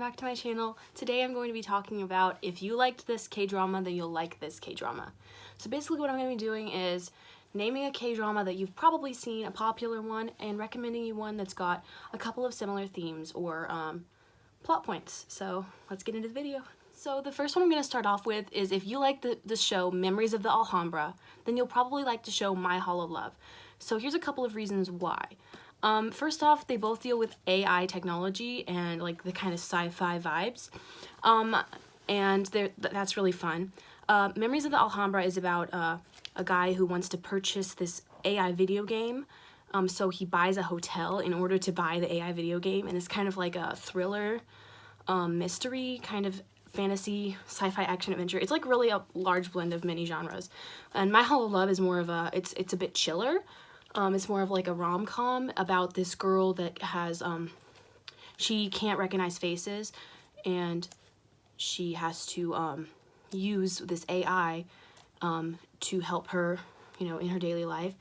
back to my channel. Today I'm going to be talking about if you liked this K-drama, then you'll like this K-drama. So basically what I'm going to be doing is naming a K-drama that you've probably seen, a popular one, and recommending you one that's got a couple of similar themes or plot points. So let's get into the video. So the first one I'm going to start off with is if you like the show Memories of the Alhambra, then you'll probably like the show My Holo Love. So here's a couple of reasons why. First off, they both deal with AI technology and like the kind of sci-fi vibes, and that's really fun. Memories of the Alhambra is about a guy who wants to purchase this AI video game, so he buys a hotel in order to buy the AI video game, and it's kind of like a thriller, mystery, kind of fantasy, sci-fi action adventure. It's like really a large blend of many genres, and My Holo Love is more of a, it's a bit chiller. It's more of like a rom-com about this girl that has, she can't recognize faces, and she has to use this AI to help her, you know, in her daily life.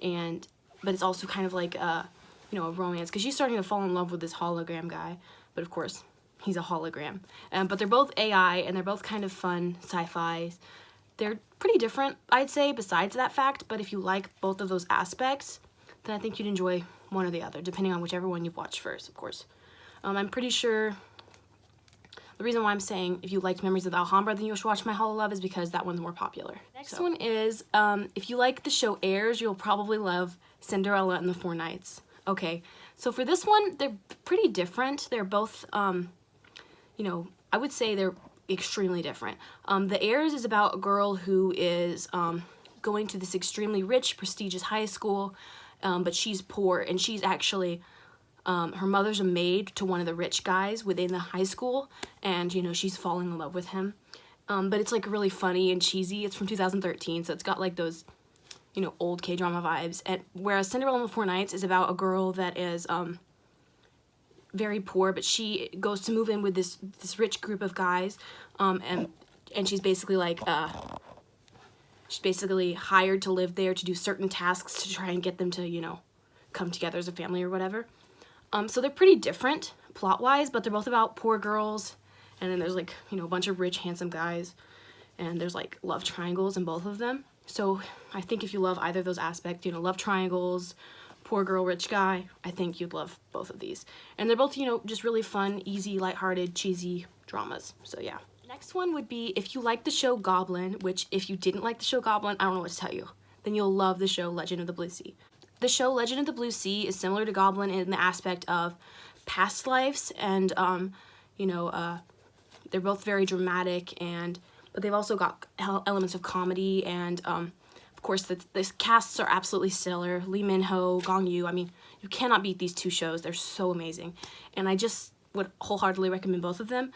But it's also kind of like a romance, because she's starting to fall in love with this hologram guy, but of course he's a hologram. But they're both AI, and they're both kind of fun sci-fi. They're pretty different, I'd say, besides that fact, but if you like both of those aspects, then I think you'd enjoy one or the other, depending on whichever one you've watched first, of course. I'm pretty sure the reason why I'm saying if you liked Memories of the Alhambra, then you should watch My Holo Love is because that one's more popular. Next one is, if you like the show Heirs, you'll probably love Cinderella and the Four Knights. Okay, so for this one, they're pretty different. They're both, you know, I would say they're extremely different. The Heirs is about a girl who is going to this extremely rich, prestigious high school, but she's poor, and she's actually, her mother's a maid to one of the rich guys within the high school, and, you know, she's falling in love with him. But it's, like, really funny and cheesy. It's from 2013, so it's got, like, those, you know, old K-drama vibes. And whereas Cinderella and the Four Knights is about a girl that is, very poor, but she goes to move in with this rich group of guys, and she's basically like she's basically hired to live there to do certain tasks to try and get them to, you know, come together as a family or whatever. So they're pretty different plot-wise, but they're both about poor girls, and then there's, like, you know, a bunch of rich, handsome guys, and there's, like, love triangles in both of them. So I think if you love either of those aspects, you know, love triangles, poor girl, rich guy, I think you'd love both of these. And they're both, you know, just really fun, easy, lighthearted, cheesy dramas. So yeah. Next one would be if you like the show Goblin, which if you didn't like the show Goblin, I don't know what to tell you, then you'll love the show Legend of the Blue Sea. The show Legend of the Blue Sea is similar to Goblin in the aspect of past lives, and you know, they're both very dramatic, but they've also got elements of comedy, and of course, the casts are absolutely stellar. Lee Min-ho, Gong Yoo, I mean, you cannot beat these two shows. They're so amazing. And I just would wholeheartedly recommend both of them.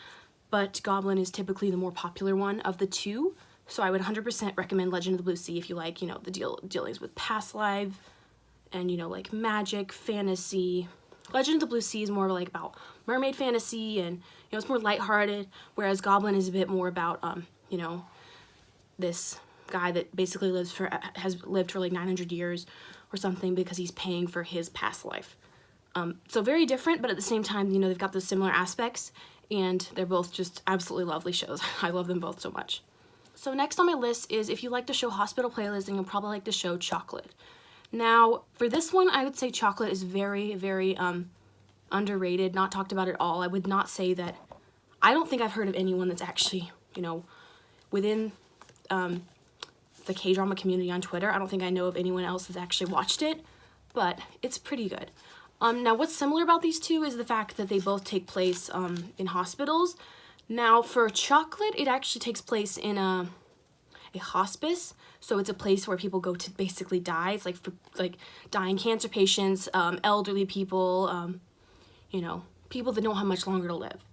But Goblin is typically the more popular one of the two. So I would 100% recommend Legend of the Blue Sea if you like, you know, the dealings with past life and, you know, like magic, fantasy. Legend of the Blue Sea is more like about mermaid fantasy, and, you know, it's more lighthearted. Whereas Goblin is a bit more about, you know, this guy that basically has lived for like 900 years or something because he's paying for his past life. So very different, but at the same time, you know, they've got those similar aspects, and they're both just absolutely lovely shows. I love them both so much. So next on my list is if you like the show Hospital Playlist, then you'll probably like the show Chocolate. Now, for this one, I would say Chocolate is very, very underrated, not talked about at all. I would not say that, I don't think I've heard of anyone that's actually, you know, within the K-drama community on Twitter. I don't think I know of anyone else that's actually watched it, but it's pretty good. Now, what's similar about these two is the fact that they both take place in hospitals. Now, for Chocolate, it actually takes place in a hospice, so it's a place where people go to basically die. It's like for like dying cancer patients, elderly people, you know, people that don't have much longer to live.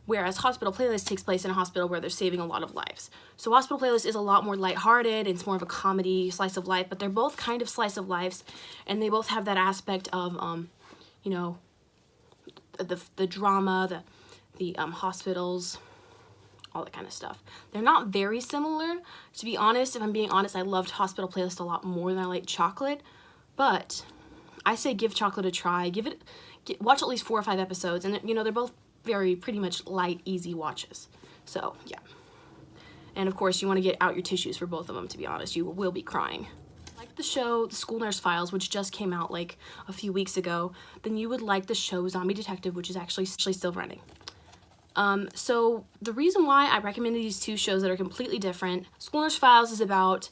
Whereas Hospital Playlist takes place in a hospital where they're saving a lot of lives. So Hospital Playlist is a lot more lighthearted, it's more of a comedy, slice of life, but they're both kind of slice of lives, and they both have that aspect of, you know, the drama, the hospitals, all that kind of stuff. They're not very similar. To be honest, if I'm being honest, I loved Hospital Playlist a lot more than I liked Chocolate, but I say give Chocolate a try. Watch at least 4 or 5 episodes, and, you know, they're both pretty much light, easy watches. So yeah. And of course you want to get out your tissues for both of them, to be honest. You will be crying. Like the show The School Nurse Files, which just came out like a few weeks ago, then you would like the show Zombie Detective, which is actually still running. So the reason why I recommend these two shows that are completely different, School Nurse Files is about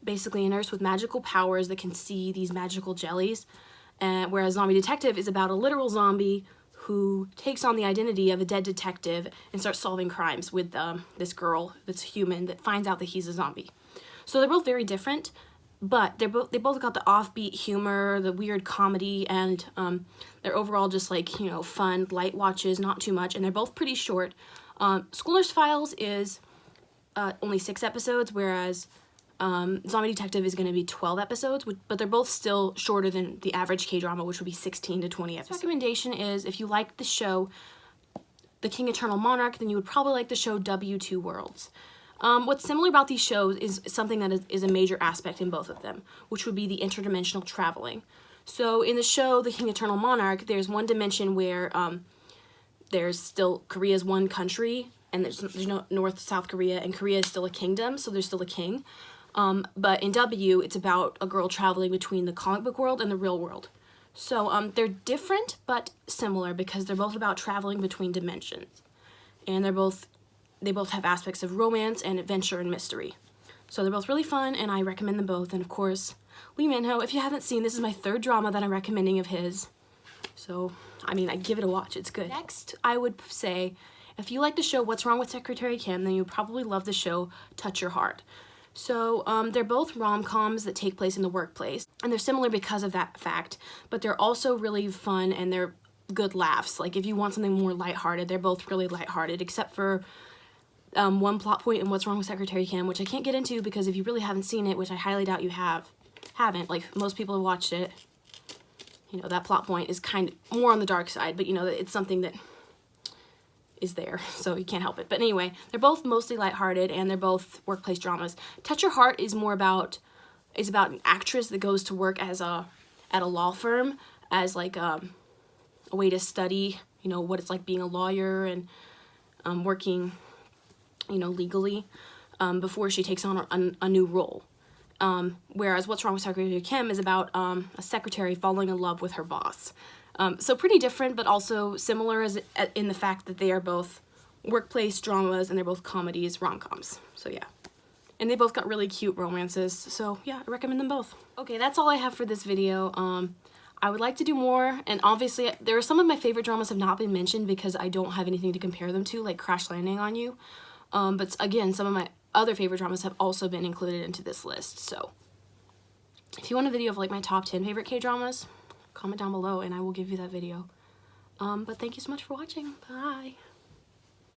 basically a nurse with magical powers that can see these magical jellies, whereas Zombie Detective is about a literal zombie who takes on the identity of a dead detective and starts solving crimes with this girl that's human that finds out that he's a zombie. So they're both very different, but they both got the offbeat humor, the weird comedy, and they're overall just like, you know, fun, light watches, not too much, and they're both pretty short. School Nurse Files is only 6 episodes, whereas Zombie Detective is going to be 12 episodes, but they're both still shorter than the average K-drama, which would be 16 to 20 episodes. Recommendation is, if you like the show The King Eternal Monarch, then you would probably like the show W2 Worlds. What's similar about these shows is something that is a major aspect in both of them, which would be the interdimensional traveling. So in the show The King Eternal Monarch, there's one dimension where there's still Korea's one country, and there's no North, South Korea, and Korea is still a kingdom, so there's still a king. But in W, it's about a girl traveling between the comic book world and the real world. So they're different but similar because they're both about traveling between dimensions, and they both have aspects of romance and adventure and mystery. So they're both really fun, and I recommend them both. And of course, Lee Min-ho, if you haven't seen, this is my 3rd drama that I'm recommending of his. So, I mean, I give it a watch. It's good. Next, I would say, if you like the show What's Wrong with Secretary Kim, then you probably love the show Touch Your Heart. So, they're both rom-coms that take place in the workplace, and they're similar because of that fact, but they're also really fun, and they're good laughs. Like, if you want something more lighthearted, they're both really lighthearted, except for one plot point in What's Wrong with Secretary Kim, which I can't get into because if you really haven't seen it, which I highly doubt you haven't, like most people have watched it, you know, that plot point is kind of more on the dark side, but you know, it's something that is there, so you can't help it. But anyway, they're both mostly lighthearted, and they're both workplace dramas. Touch Your Heart is more about, it's about an actress that goes to work as at a law firm as like a way to study, you know, what it's like being a lawyer and working, you know, legally before she takes on a new role. Whereas What's Wrong with Secretary Kim is about a secretary falling in love with her boss. So pretty different, but also similar in the fact that they are both workplace dramas and they're both comedies, rom-coms. So yeah. And they both got really cute romances. So yeah, I recommend them both. Okay, that's all I have for this video. I would like to do more, and obviously there are some of my favorite dramas have not been mentioned because I don't have anything to compare them to, like Crash Landing on You. But again, some of my other favorite dramas have also been included into this list. So if you want a video of like my top 10 favorite K-dramas, comment down below and I will give you that video. But thank you so much for watching. Bye.